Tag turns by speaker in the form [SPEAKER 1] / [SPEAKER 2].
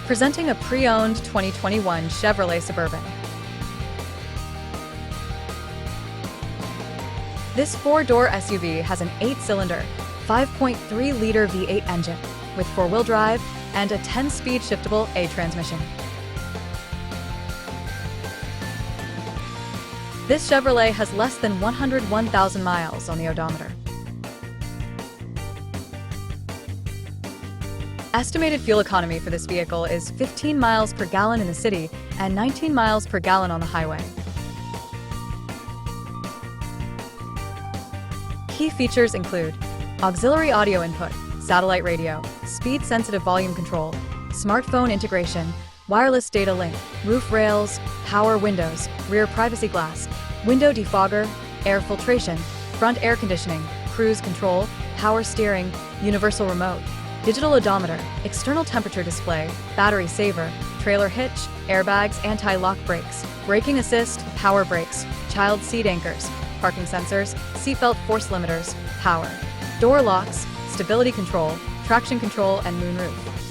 [SPEAKER 1] Presenting a pre-owned 2021 Chevrolet Suburban. This four-door SUV has an 8-cylinder, 5.3-liter V8 engine with 4-wheel drive and a 10-speed shiftable A transmission. This Chevrolet has less than 101,000 miles on the odometer. Estimated fuel economy for this vehicle is 15 miles per gallon in the city and 19 miles per gallon on the highway. Key features include auxiliary audio input, satellite radio, speed-sensitive volume control, smartphone integration, wireless data link, roof rails, power windows, rear privacy glass, window defogger, air filtration, front air conditioning, cruise control, power steering, universal remote, digital odometer, external temperature display, battery saver, trailer hitch, airbags, anti-lock brakes, braking assist, power brakes, child seat anchors, parking sensors, seatbelt force limiters, power, door locks, stability control, traction control, and moonroof.